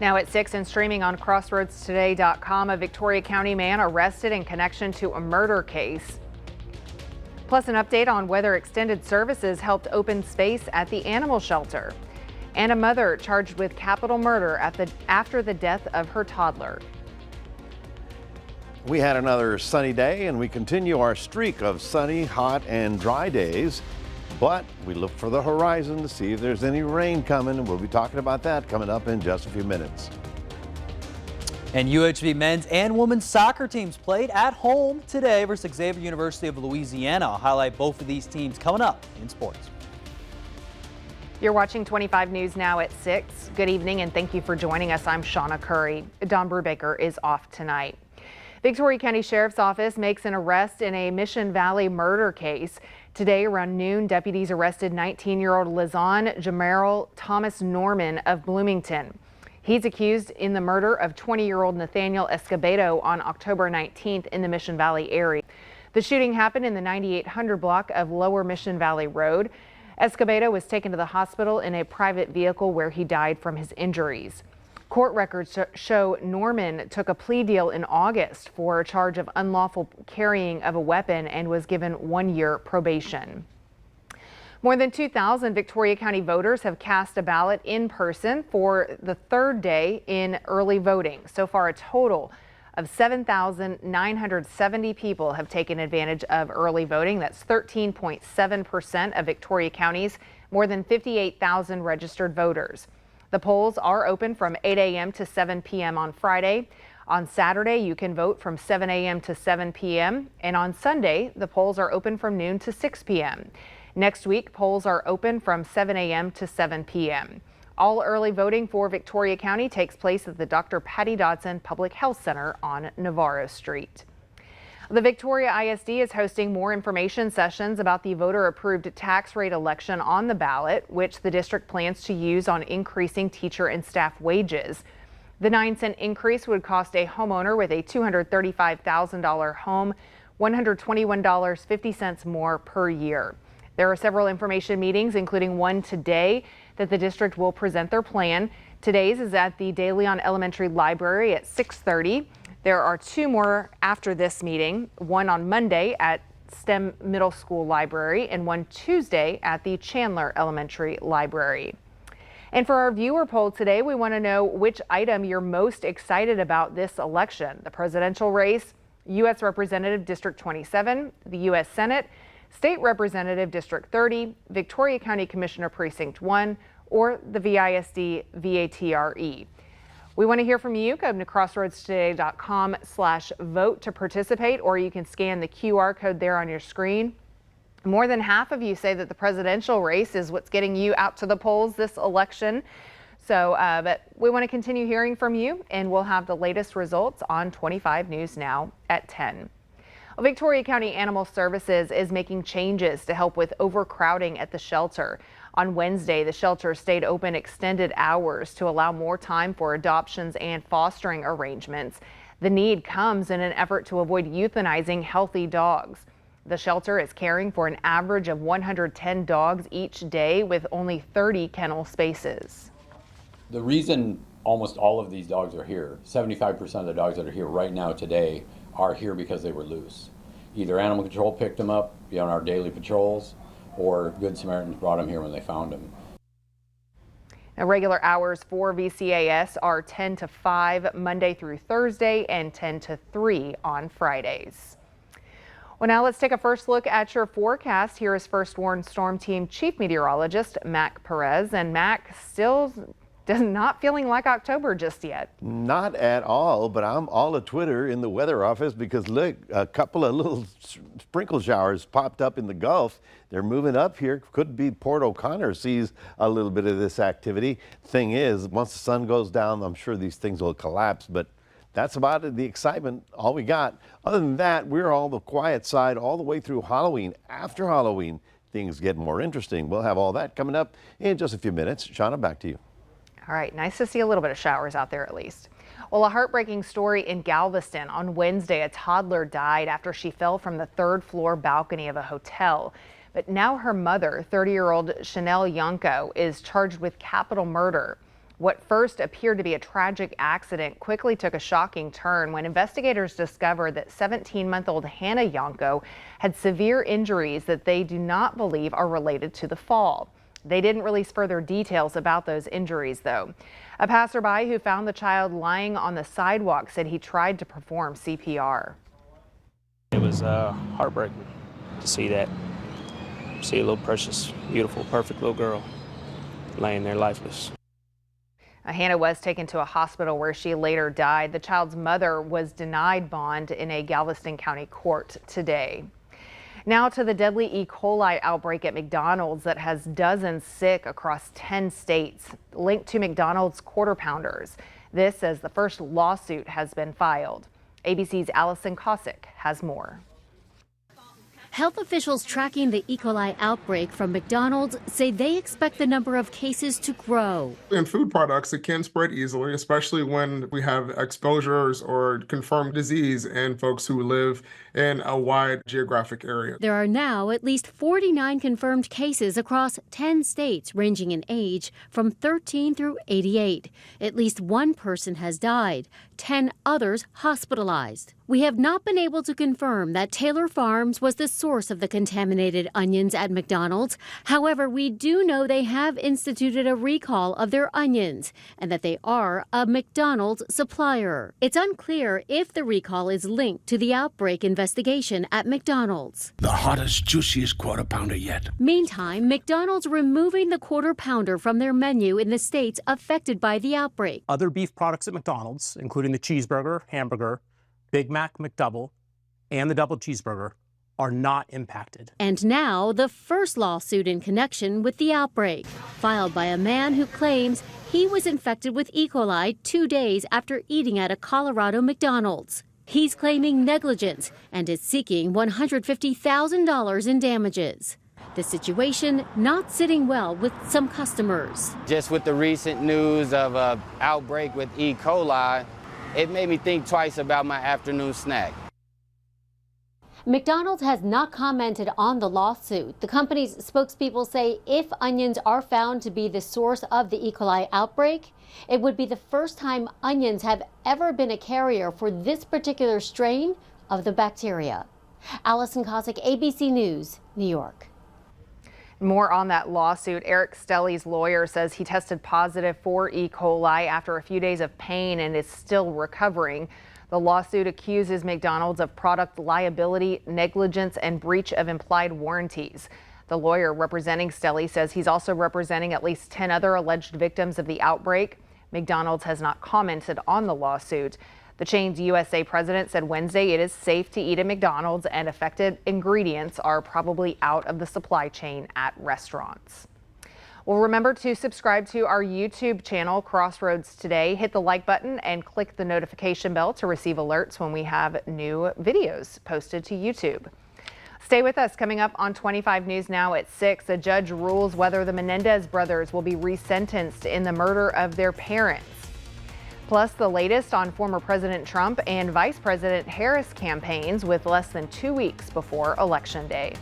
Now at 6 and streaming on crossroadstoday.com, a Victoria County man arrested in connection to a murder case. Plus an update on whether extended services helped open space at the animal shelter. And a mother charged with capital murder after the death of her toddler. We had another sunny day and we continue our streak of sunny, hot and dry days. But we look for the horizon to see if there's any rain coming, and we'll be talking about that coming up in just a few minutes. And UHV men's and women's soccer teams played at home today versus Xavier University of Louisiana. I'll highlight both of these teams coming up in sports. You're watching 25 News now at 6. Good evening and thank you for joining us. I'm Shauna Curry. Don Brubaker is off tonight. Victoria County Sheriff's Office makes an arrest in a Mission Valley murder case. Today around noon, deputies arrested 19-year-old Lizon Jameril Thomas Norman of Bloomington. He's accused in the murder of 20-year-old Nathaniel Escobedo on October 19th in the Mission Valley area. The shooting happened in the 9800 block of Lower Mission Valley Road. Escobedo was taken to the hospital in a private vehicle where he died from his injuries. Court records show Norman took a plea deal in August for a charge of unlawful carrying of a weapon and was given 1 year probation. More than 2,000 Victoria County voters have cast a ballot in person for the third day in early voting. So far, a total of 7,970 people have taken advantage of early voting. That's 13.7% of Victoria County's more than 58,000 registered voters. The polls are open from 8 a.m. to 7 p.m. on Friday. On Saturday, you can vote from 7 a.m. to 7 p.m. And on Sunday, the polls are open from noon to 6 p.m. Next week, polls are open from 7 a.m. to 7 p.m. All early voting for Victoria County takes place at the Dr. Patty Dodson Public Health Center on Navarro Street. The Victoria ISD is hosting more information sessions about the voter-approved tax rate election on the ballot, which the district plans to use on increasing teacher and staff wages. The 9-cent increase would cost a homeowner with a $235,000 home $121.50 more per year. There are several information meetings, including one today, that the district will present their plan. Today's is at the De Leon Elementary Library at 6:30. There are two more after this meeting, one on Monday at STEM Middle School Library and one Tuesday at the Chandler Elementary Library. And for our viewer poll today, we want to know which item you're most excited about this election: the presidential race, U.S. Representative District 27, the U.S. Senate, State Representative District 30, Victoria County Commissioner Precinct 1, or the VISD VATRE. We want to hear from you. Go to crossroadstoday.com/vote to participate, or you can scan the QR code there on your screen. More than half of you say that the presidential race is what's getting you out to the polls this election. So, but we want to continue hearing from you, and we'll have the latest results on 25 News Now at 10. Well, Victoria County Animal Services is making changes to help with overcrowding at the shelter. On Wednesday, the shelter stayed open extended hours to allow more time for adoptions and fostering arrangements. The need comes in an effort to avoid euthanizing healthy dogs. The shelter is caring for an average of 110 dogs each day with only 30 kennel spaces. The reason almost all of these dogs are here, 75% of the dogs that are here right now today are here because they were loose. Either Animal Control picked them up on our daily patrols, or Good Samaritans brought them here when they found them. Now, regular hours for VCAS are 10 to 5 Monday through Thursday and 10 to 3 on Fridays. Well, now let's take a first look at your forecast. Here is First Warn Storm Team Chief Meteorologist Mac Perez. And Mac, still not feeling like October just yet. Not at all, but I'm all at Twitter in the weather office because look, a couple of little sprinkle showers popped up in the Gulf. They're moving up here. Could be Port O'Connor sees a little bit of this activity. Thing is, once the sun goes down, I'm sure these things will collapse, but that's about it, the excitement, all we got. Other than that, we're all the quiet side all the way through Halloween. After Halloween, things get more interesting. We'll have all that coming up in just a few minutes. Shauna, back to you. All right, nice to see a little bit of showers out there at least. Well, a heartbreaking story in Galveston. On Wednesday, a toddler died after she fell from the third-floor balcony of a hotel. But now her mother, 30-year-old Chanel Yanko, is charged with capital murder. What first appeared to be a tragic accident quickly took a shocking turn when investigators discovered that 17-month-old Hannah Yanko had severe injuries that they do not believe are related to the fall. They didn't release further details about those injuries, though. A passerby who found the child lying on the sidewalk said he tried to perform CPR. It was heartbreaking to see that. See a little precious, beautiful, perfect little girl laying there lifeless. Hannah was taken to a hospital where she later died. The child's mother was denied bond in a Galveston County court today. Now to the deadly E. coli outbreak at McDonald's that has dozens sick across 10 states, linked to McDonald's Quarter Pounders. This as the first lawsuit has been filed. ABC's Allison Cossack has more. Health officials tracking the E. coli outbreak from McDonald's say they expect the number of cases to grow. In food products, it can spread easily, especially when we have exposures or confirmed disease in folks who live in a wide geographic area. There are now at least 49 confirmed cases across 10 states, ranging in age from 13 through 88. At least one person has died, 10 others hospitalized. We have not been able to confirm that Taylor Farms was the source of the contaminated onions at McDonald's. However, we do know they have instituted a recall of their onions and that they are a McDonald's supplier. It's unclear if the recall is linked to the outbreak investigation at McDonald's. The hottest, juiciest Quarter Pounder yet. Meantime, McDonald's removing the Quarter Pounder from their menu in the states affected by the outbreak. Other beef products at McDonald's, including the cheeseburger, hamburger, Big Mac, McDouble, and the double cheeseburger, are not impacted. And now the first lawsuit in connection with the outbreak, filed by a man who claims he was infected with E. coli 2 days after eating at a Colorado McDonald's. He's claiming negligence and is seeking $150,000 in damages. The situation not sitting well with some customers. Just with the recent news of an outbreak with E. coli, it made me think twice about my afternoon snack. McDonald's has not commented on the lawsuit. The company's spokespeople say if onions are found to be the source of the E. coli outbreak, it would be the first time onions have ever been a carrier for this particular strain of the bacteria. Allison Cossack, ABC News, New York. More on that lawsuit. Eric Stelly's lawyer says he tested positive for E. coli after a few days of pain and is still recovering. The lawsuit accuses McDonald's of product liability, negligence, and breach of implied warranties. The lawyer representing Stelly says he's also representing at least 10 other alleged victims of the outbreak. McDonald's has not commented on the lawsuit. The chain's USA president said Wednesday it is safe to eat at McDonald's and affected ingredients are probably out of the supply chain at restaurants. Well, remember to subscribe to our YouTube channel, Crossroads Today. Hit the like button and click the notification bell to receive alerts when we have new videos posted to YouTube. Stay with us. Coming up on 25 News Now at 6, a judge rules whether the Menendez brothers will be resentenced in the murder of their parents. Plus, the latest on former President Trump and Vice President Harris campaigns with less than 2 weeks before Election Day.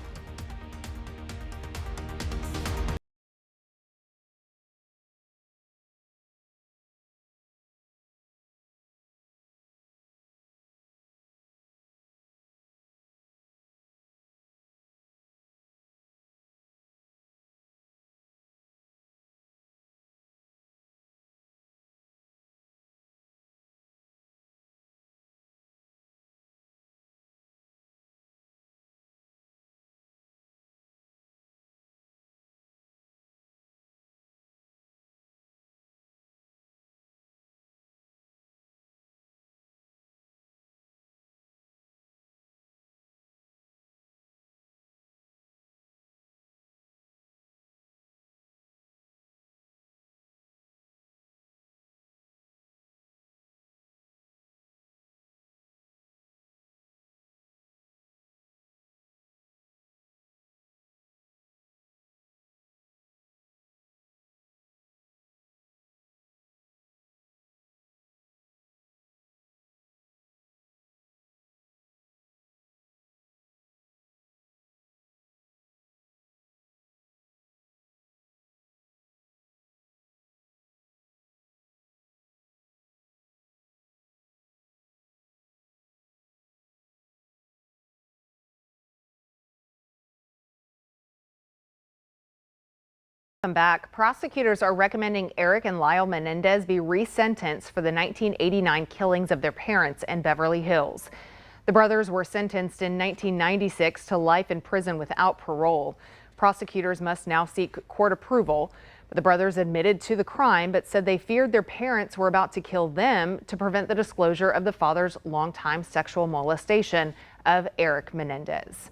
Welcome back. Prosecutors are recommending Eric and Lyle Menendez be resentenced for the 1989 killings of their parents in Beverly Hills. The brothers were sentenced in 1996 to life in prison without parole. Prosecutors must now seek court approval. The brothers admitted to the crime but said they feared their parents were about to kill them to prevent the disclosure of the father's longtime sexual molestation of Eric Menendez.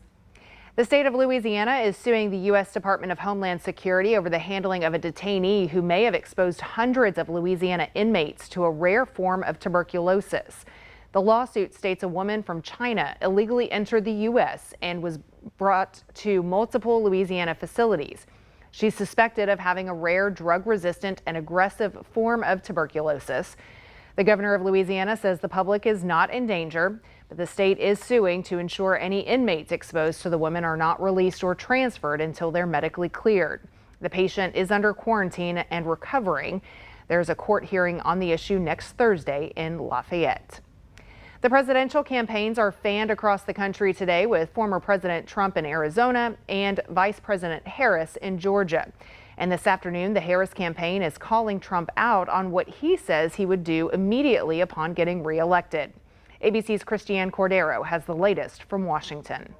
The state of Louisiana is suing the U.S. Department of Homeland Security over the handling of a detainee who may have exposed hundreds of Louisiana inmates to a rare form of tuberculosis. The lawsuit states a woman from China illegally entered the U.S. and was brought to multiple Louisiana facilities. She's suspected of having a rare drug-resistant and aggressive form of tuberculosis. The governor of Louisiana says the public is not in danger, but the state is suing to ensure any inmates exposed to the woman are not released or transferred until they're medically cleared. The patient is under quarantine and recovering. There's a court hearing on the issue next Thursday in Lafayette. The presidential campaigns are fanned across the country today, with former President Trump in Arizona and Vice President Harris in Georgia. And this afternoon, the Harris campaign is calling Trump out on what he says he would do immediately upon getting reelected. ABC's Christiane Cordero has the latest from Washington.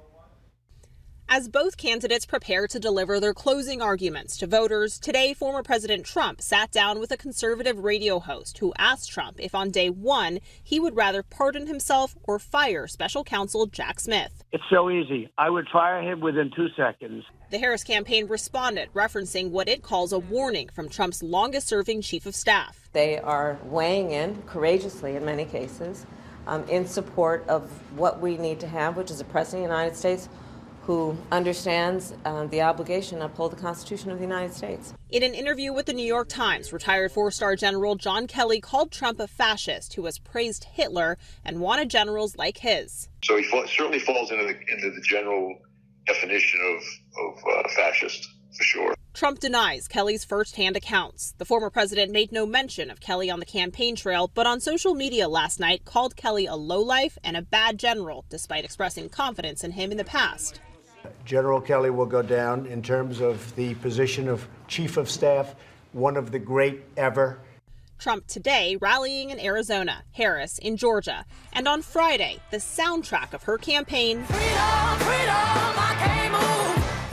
As both candidates prepare to deliver their closing arguments to voters, today former President Trump sat down with a conservative radio host who asked Trump if on day one he would rather pardon himself or fire special counsel Jack Smith. It's so easy. I would fire him within 2 seconds. The Harris campaign responded, referencing what it calls a warning from Trump's longest-serving chief of staff. They are weighing in courageously in many cases in support of what we need to have, which is a president of the United States who understands the obligation to uphold the Constitution of the United States. In an interview with the New York Times, retired four-star General John Kelly called Trump a fascist who has praised Hitler and wanted generals like his. So he certainly falls into the general definition of fascist, for sure. Trump denies Kelly's first-hand accounts. The former president made no mention of Kelly on the campaign trail, but on social media last night called Kelly a lowlife and a bad general, despite expressing confidence in him in the past. General Kelly will go down in terms of the position of chief of staff, one of the great ever. Trump today rallying in Arizona, Harris in Georgia, and on Friday, the soundtrack of her campaign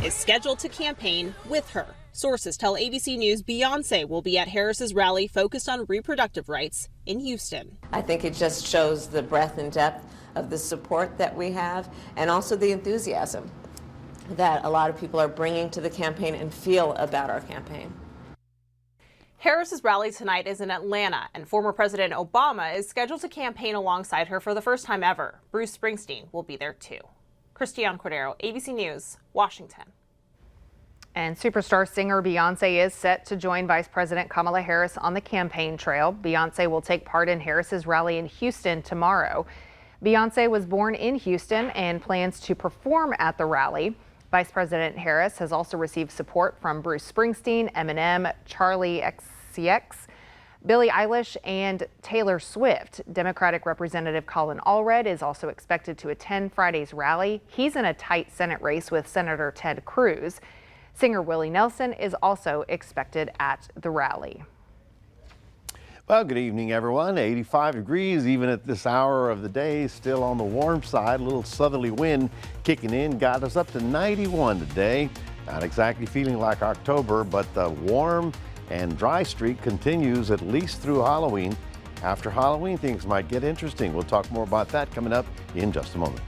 is scheduled to campaign with her. Sources tell ABC News Beyonce will be at Harris's rally focused on reproductive rights in Houston. I think it just shows the breadth and depth of the support that we have and also the enthusiasm that a lot of people are bringing to the campaign and feel about our campaign. Harris's rally tonight is in Atlanta, and former President Obama is scheduled to campaign alongside her for the first time ever. Bruce Springsteen will be there too. Christiane Cordero, ABC News, Washington. And superstar singer Beyonce is set to join Vice President Kamala Harris on the campaign trail. Beyonce will take part in Harris's rally in Houston tomorrow. Beyonce was born in Houston and plans to perform at the rally. Vice President Harris has also received support from Bruce Springsteen, Eminem, Charlie XCX, Billie Eilish, and Taylor Swift. Democratic Representative Colin Allred is also expected to attend Friday's rally. He's in a tight Senate race with Senator Ted Cruz. Singer Willie Nelson is also expected at the rally. Well, good evening, everyone. 85 degrees even at this hour of the day, still on the warm side. A little southerly wind kicking in, got us up to 91 today. Not exactly feeling like October, but the warm and dry streak continues at least through Halloween. After Halloween, things might get interesting. We'll talk more about that coming up in just a moment.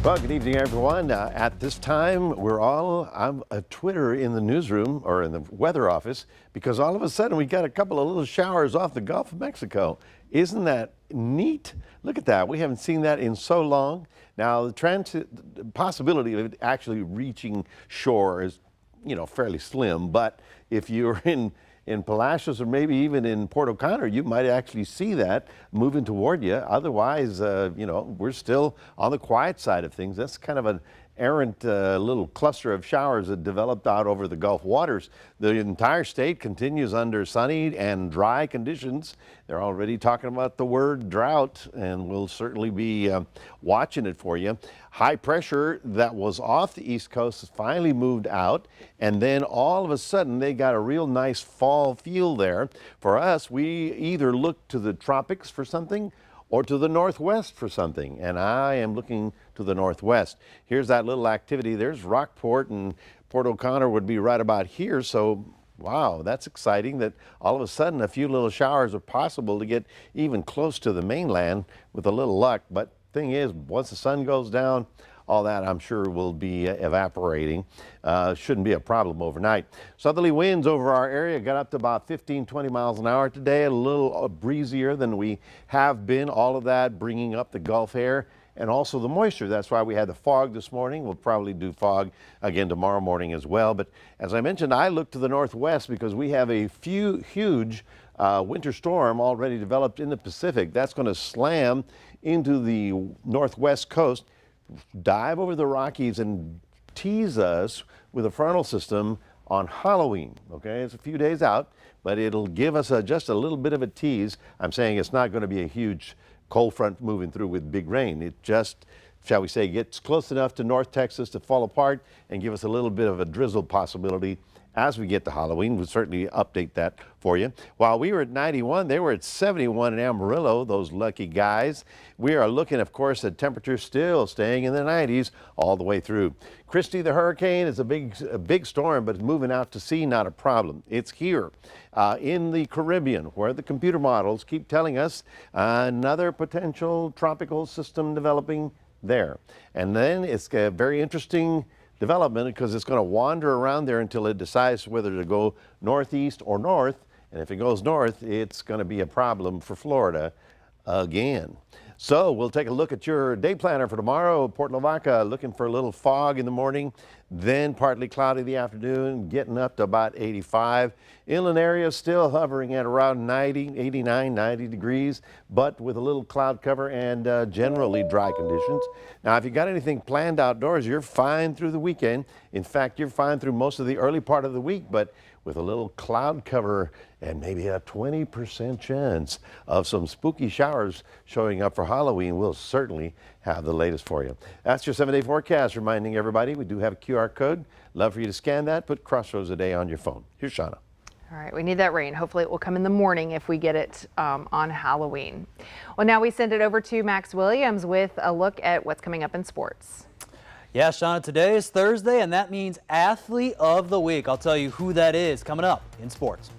Well, good evening, everyone. At this time, I'm at Twitter in the newsroom or in the weather office because all of a sudden we got a couple of little showers off the Gulf of Mexico. Isn't that neat? Look at that. We haven't seen that in so long. Now, the possibility of it actually reaching shore is, fairly slim. But if you're in Palacios or maybe even in Port O'Connor, you might actually see that moving toward you. Otherwise, we're still on the quiet side of things. That's kind of an errant little cluster of showers that developed out over the Gulf waters. The entire state continues under sunny and dry conditions. They're already talking about the word drought, and we'll certainly be watching it for you. High pressure that was off the East Coast has finally moved out, and then all of a sudden they got a real nice fall feel there. For us, we either look to the tropics for something or to the northwest for something, and I am looking to the northwest. Here's that little activity. There's Rockport, and Port O'Connor would be right about here, so wow, that's exciting that all of a sudden a few little showers are possible to get even close to the mainland with a little luck. But thing is, once the sun goes down, all that I'm sure will be evaporating. Shouldn't be a problem overnight. Southerly winds over our area got up to about 15-20 miles an hour today, a little breezier than we have been. All of that bringing up the Gulf air and also the moisture. That's why we had the fog this morning. We'll probably do fog again tomorrow morning as well. But as I mentioned, I look to the northwest because we have a huge winter storm already developed in the Pacific. That's going to slam into the northwest coast, dive over the Rockies, and tease us with a frontal system on Halloween. Okay, it's a few days out, but it'll give us just a little bit of a tease. I'm saying it's not going to be a huge cold front moving through with big rain. It just, shall we say, gets close enough to North Texas to fall apart and give us a little bit of a drizzle possibility as we get to Halloween. We'll certainly update that for you. While we were at 91, they were at 71 in Amarillo, those lucky guys. We are looking, of course, at temperatures still staying in the 90s all the way through. Christy, the hurricane, is a big storm, but it's moving out to sea, not a problem. It's here in the Caribbean, where the computer models keep telling us another potential tropical system developing there. And then it's a very interesting development because it's going to wander around there until it decides whether to go northeast or north. And if it goes north, it's going to be a problem for Florida again. So we'll take a look at your day planner for tomorrow. Port Lavaca looking for a little fog in the morning, then partly cloudy in the afternoon, getting up to about 85. Inland area still hovering at around 90, 89, 90 degrees, but with a little cloud cover and generally dry conditions. Now, if you got anything planned outdoors, you're fine through the weekend. In fact, you're fine through most of the early part of the week, but with a little cloud cover and maybe a 20% chance of some spooky showers showing up for Halloween, we'll certainly have the latest for you. That's your 7-day forecast, reminding everybody we do have a QR code. Love for you to scan that. Put Crossroads a Day on your phone. Here's Shauna. All right, we need that rain. Hopefully it will come in the morning if we get it on Halloween. Well, now we send it over to Max Williams with a look at what's coming up in sports. Yeah, Shauna, today is Thursday, and that means Athlete of the Week. I'll tell you who that is coming up in sports.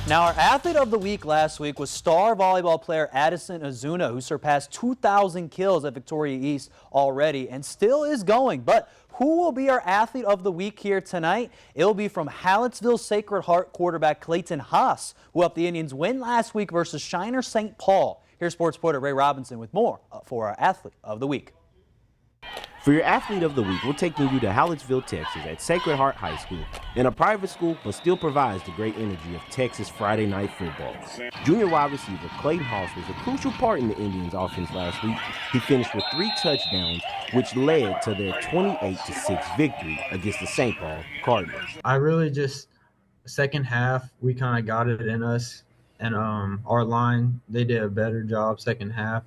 Now, our athlete of the week last week was star volleyball player Addison Azuna, who surpassed 2,000 kills at Victoria East already and still is going. But who will be our athlete of the week here tonight? It'll be from Hallettsville Sacred Heart quarterback Clayton Haas, who helped the Indians win last week versus Shiner St. Paul. Here's sports reporter Ray Robinson with more for our athlete of the week. For your athlete of the week, we're taking you to Hallettsville, Texas at Sacred Heart High School. In a private school, but still provides the great energy of Texas Friday night football. Junior wide receiver Clayton Haas was a crucial part in the Indians' offense last week. He finished with 3 touchdowns, which led to their 28-6 victory against the St. Paul Cardinals. I really just, second half, we kind of got it in us. And our line, they did a better job second half.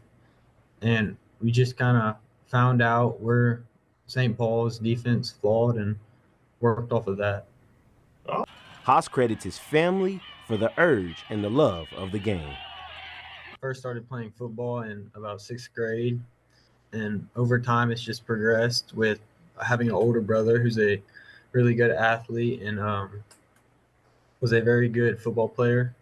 And we just kind of found out where St. Paul's defense flawed and worked off of that. Haas credits his family for the urge and the love of the game. First started playing football in about 6th grade, and over time it's just progressed with having an older brother who's a really good athlete and was a very good football player.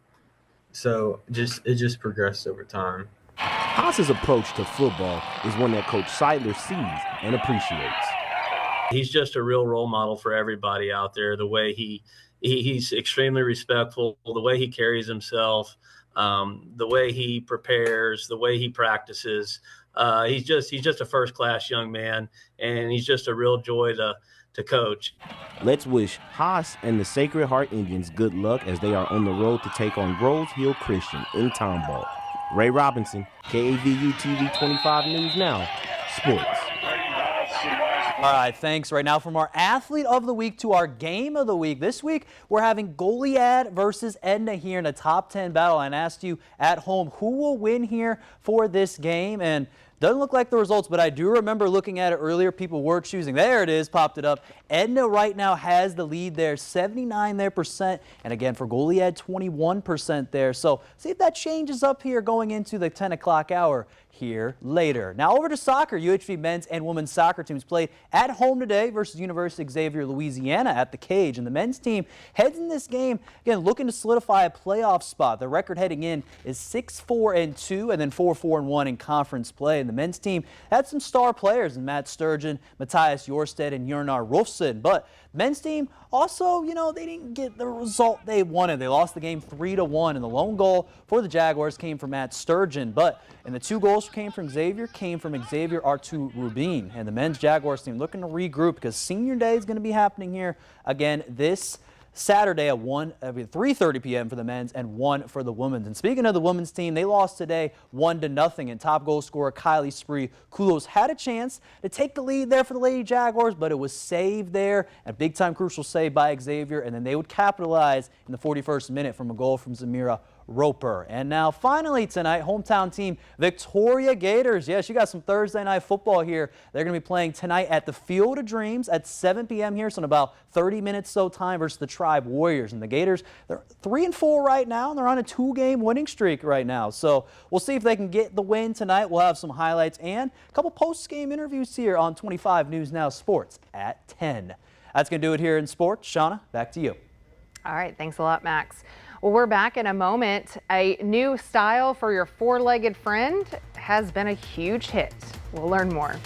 So it just progressed over time. Haas's approach to football is one that Coach Seidler sees and appreciates. He's just a real role model for everybody out there. The way he's extremely respectful, the way he carries himself, the way he prepares, the way he practices. He's just a first-class young man, and he's just a real joy to coach. Let's wish Haas and the Sacred Heart Indians good luck as they are on the road to take on Rose Hill Christian in Tomball. Ray Robinson, KAVU TV 25 News Now, Sports. All right, thanks. Right now from our athlete of the week to our game of the week. This week, we're having Goliad versus Edna here in a top 10 battle. I asked you at home who will win here for this game, and doesn't look like the results, but I do remember looking at it earlier. People were choosing. There it is, popped it up. Edna right now has the lead there, 79%. And again, for Goliad, 21% there. So see if that changes up here going into the 10 o'clock hour here later. Now over to soccer. UHV men's and women's soccer teams played at home today versus University of Xavier, Louisiana at the Cage. And the men's team heads in this game, again, looking to solidify a playoff spot. The record heading in is 6-4-2 and then 4-4-1 in conference play. And the men's team had some star players in Matt Sturgeon, Matthias Jorstedt, and Jurnar Rolfsson. But the men's team also, they didn't get the result they wanted. They lost the game 3-1, and the lone goal for the Jaguars came from Matt Sturgeon. And the 2 goals came from Xavier Artu Rubin. And the men's Jaguars team looking to regroup because senior day is going to be happening here again this Saturday at 3:30 p.m. for the men's and 1 for the women's. And speaking of the women's team, they lost today 1-0. And top goal scorer Kylie Spree Kulos had a chance to take the lead there for the Lady Jaguars, but it was saved there. A big-time crucial save by Xavier, and then they would capitalize in the 41st minute from a goal from Zamira Roper. And now finally tonight, hometown team Victoria Gators. Yes, you got some Thursday night football here. They're going to be playing tonight at the Field of Dreams at 7 p.m. here, so in about 30 minutes so time versus the Tribe Warriors. And the Gators, they're 3-4 right now, and they're on a 2-game winning streak right now. So we'll see if they can get the win tonight. We'll have some highlights and a couple post-game interviews here on 25 News Now Sports at 10. That's going to do it here in sports. Shauna, back to you. All right, thanks a lot, Max. Well, we're back in a moment. A new style for your 4-legged friend has been a huge hit. We'll learn more.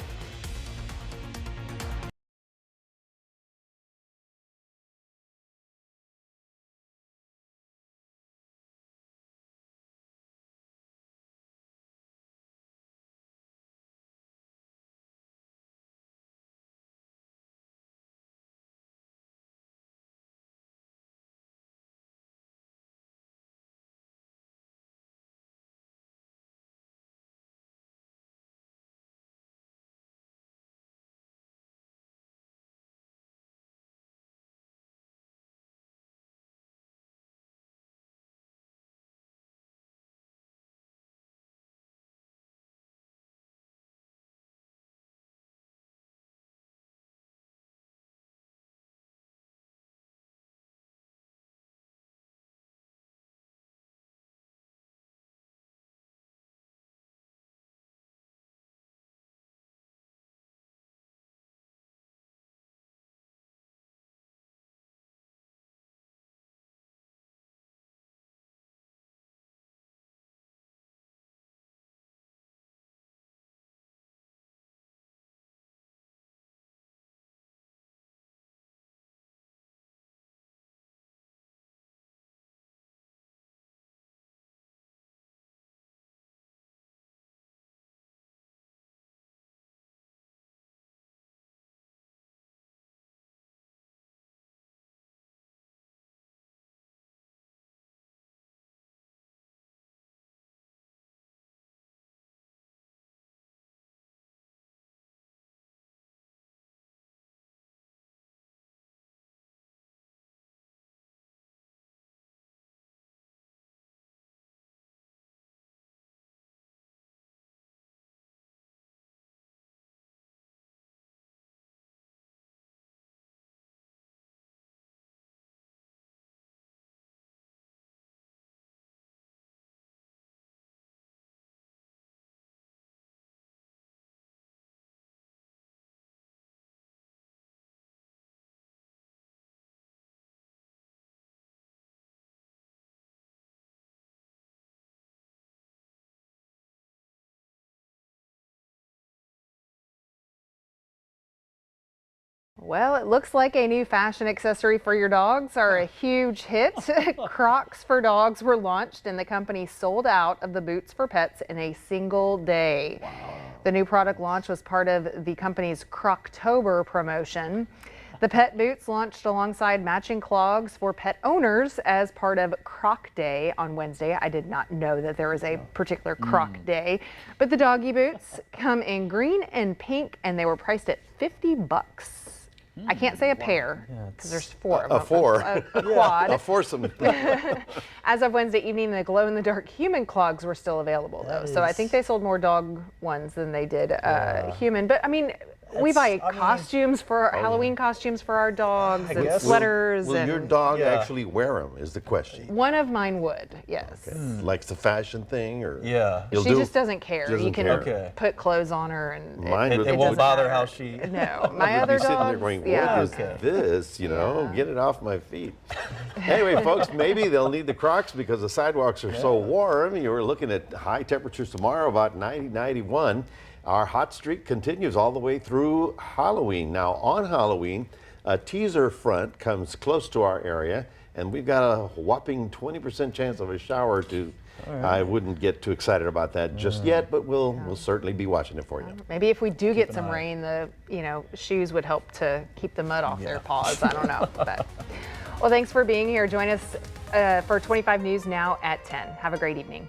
Well, it looks like a new fashion accessory for your dogs are a huge hit. Crocs for dogs were launched and the company sold out of the boots for pets in a single day. Wow. The new product launch was part of the company's Croctober promotion. The pet boots launched alongside matching clogs for pet owners as part of Croc Day on Wednesday. I did not know that there was a particular Croc Day, but the doggy boots come in green and pink and they were priced at $50. I can't say a pair because there's four of them. A quad. A foursome. As of Wednesday evening, the glow-in-the-dark human clogs were still available, though. So I think they sold more dog ones than they did human. But I mean, we buy costumes for Halloween costumes for our dogs and sweaters. Will your dog actually wear them? Is the question. One of mine would, yes. Okay. Likes the fashion thing, or she just doesn't care. You can put clothes on her, and it won't bother how she. No, my other sitting there dogs. going, what is this? You know, get it off my feet. Anyway, folks, maybe they'll need the Crocs because the sidewalks are so warm. You were looking at high temperatures tomorrow, about 90, 91. Our hot streak continues all the way through Halloween. Now, on Halloween, a teaser front comes close to our area, and we've got a whopping 20% chance of a shower or two. Right. I wouldn't get too excited about that just yet, but we'll certainly be watching it for you. Maybe if we do get some rain, the shoes would help to keep the mud off their paws. I don't know. But, well, thanks for being here. Join us for 25 News now at 10. Have a great evening.